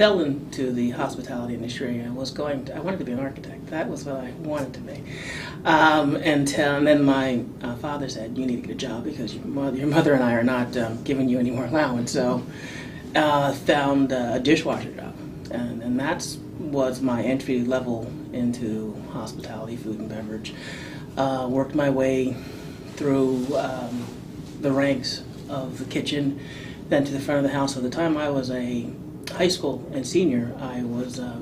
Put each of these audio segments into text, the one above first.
fell into the hospitality industry. I wanted to be an architect. That was what I wanted to be. And then my father said, "You need to get a job because your mother and I are not giving you any more allowance." So found a dishwasher job, and that was my entry level into hospitality, food and beverage. Worked my way through the ranks of the kitchen, then to the front of the house. So the time I was a high school and senior, I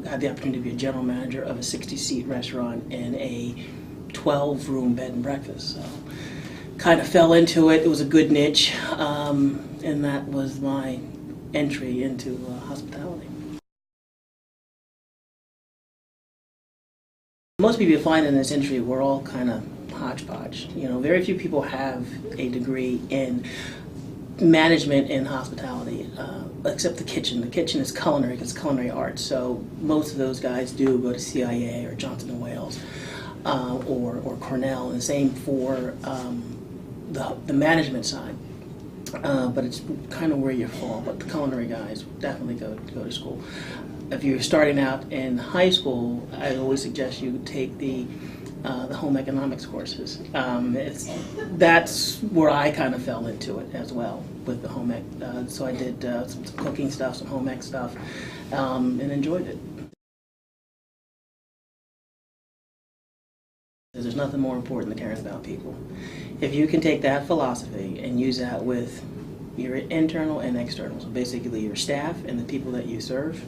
had the opportunity to be a general manager of a 60-seat restaurant and a 12-room bed and breakfast. So kind of fell into it. It was a good niche, and that was my entry into hospitality. Most people you find in this industry, we're all kind of hodgepodge. Very few people have a degree in management in hospitality, except the kitchen. The kitchen is culinary, because it's culinary arts. So most of those guys do go to CIA or Johnson & Wales or Cornell, and the same for the management side. But it's kind of where you fall. But the culinary guys definitely go to school. If you're starting out in high school, I always suggest you take the home economics courses. That's where I kind of fell into it as well with the home ec. So I did some cooking stuff, some home ec stuff, and enjoyed it. There's nothing more important than caring about people. If you can take that philosophy and use that with your internal and external, so basically your staff and the people that you serve,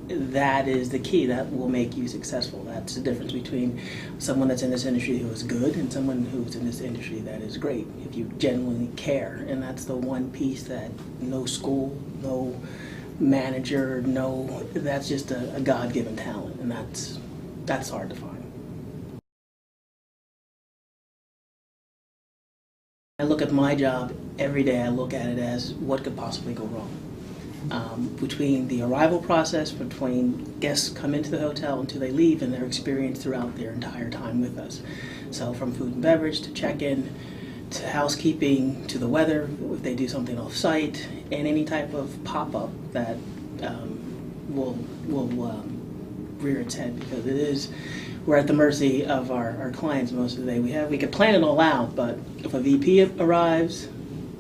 that is the key. That will make you successful. That's the difference between someone that's in this industry who is good and someone who's in this industry that is great, if you genuinely care. And that's the one piece that no school, no manager, that's just a God-given talent, and that's hard to find. I look at my job every day. I look at it as what could possibly go wrong. Between the arrival process, between guests come into the hotel until they leave, and their experience throughout their entire time with us. So from food and beverage to check-in, to housekeeping, to the weather, if they do something off-site, and any type of pop-up that will rear its head, because we're at the mercy of our clients most of the day. We could plan it all out, but if a VP arrives,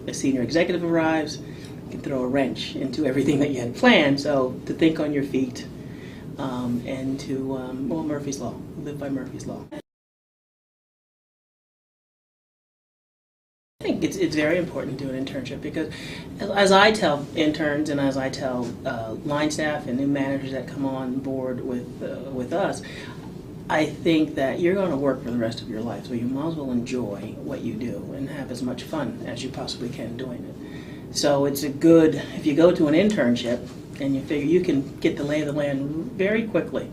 a senior executive arrives, you can throw a wrench into everything that you had planned. So to think on your feet, and to Murphy's Law, live by Murphy's Law. I think it's very important to do an internship, because as I tell interns and as I tell line staff and new managers that come on board with us, I think that you're going to work for the rest of your life, so you might as well enjoy what you do and have as much fun as you possibly can doing it. So it's if you go to an internship and you figure you can get the lay of the land very quickly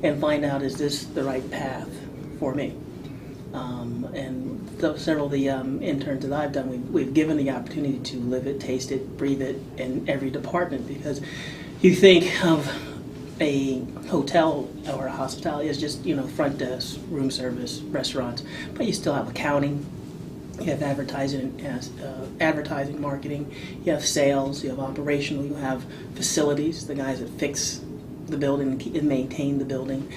and find out, is this the right path for me? And several of the interns that I've done, we've given the opportunity to live it, taste it, breathe it in every department, because you think of a hotel or a hospitality as just front desk, room service, restaurants, but you still have accounting, you have advertising, marketing, you have sales, you have operational, you have facilities, the guys that fix the building and maintain the building,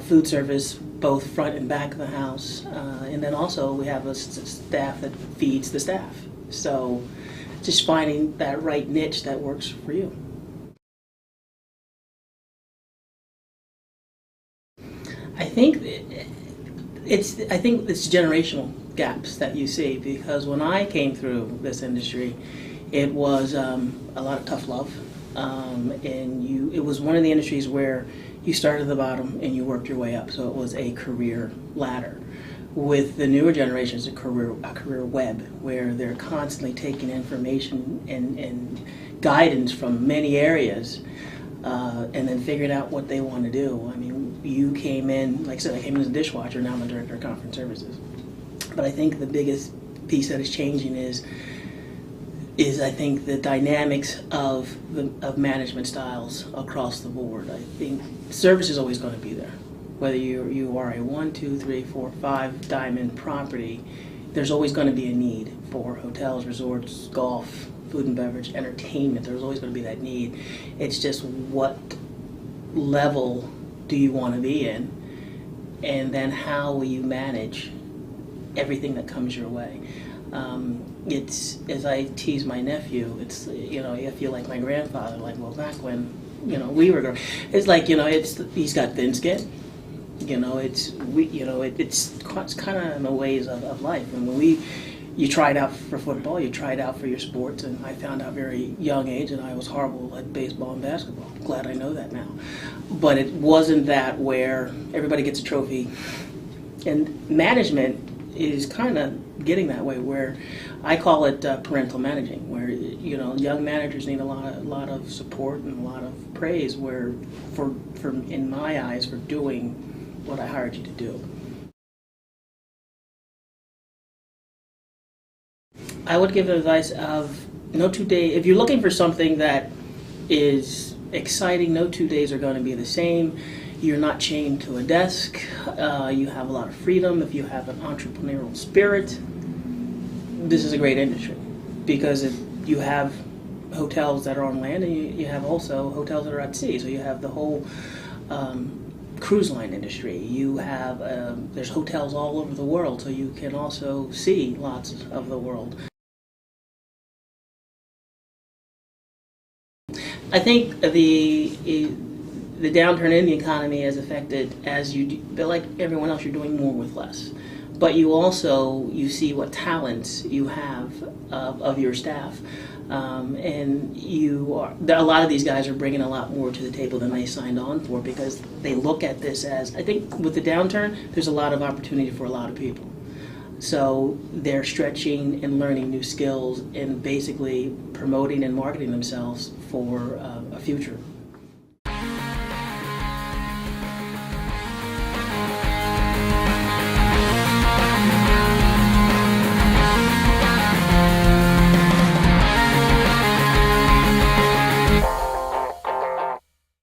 food service, both front and back of the house, and then also we have a staff that feeds the staff. So just finding that right niche that works for you. I think it's generational gaps that you see, because when I came through this industry, it was a lot of tough love, and it was one of the industries where you started at the bottom and you worked your way up. So it was a career ladder. With the newer generations, a career web, where they're constantly taking information and guidance from many areas, and then figuring out what they want to do. I mean, you came in, like I said, I came in as a dishwasher, now I'm the director of conference services. But I think the biggest piece that is changing is I think the dynamics of management styles across the board. I think service is always going to be there. Whether you are a 1, 2, 3, 4, 5 diamond property, there's always going to be a need for hotels, resorts, golf, food and beverage, entertainment. There's always going to be that need. It's just what level do you want to be in, and then how will you manage everything that comes your way. It's, as I tease my nephew, it's, I feel like my grandfather, like, well, back when, we were growing, it's like, he's got thin skin. It's kind of in the ways of life. And when you tried out for football, you tried out for your sports, and I found out very young age, and I was horrible at baseball and basketball. I'm glad I know that now. But it wasn't that where everybody gets a trophy. And management is kind of getting that way, where I call it parental managing, where young managers need a lot of support and a lot of praise, where for in my eyes, for doing what I hired you to do. I would give advice of no 2 days. If you're looking for something that is exciting, no 2 days are going to be the same. You're not chained to a desk. You have a lot of freedom. If you have an entrepreneurial spirit, this is a great industry, because you have hotels that are on land, and you have also hotels that are at sea. So you have the whole cruise line industry. You have there's hotels all over the world, so you can also see lots of the world. I think the downturn in the economy has affected, but like everyone else, you're doing more with less. But you see what talents you have of your staff, and a lot of these guys are bringing a lot more to the table than they signed on for, because they look at this as, I think with the downturn, there's a lot of opportunity for a lot of people. So they're stretching and learning new skills and basically promoting and marketing themselves for a future.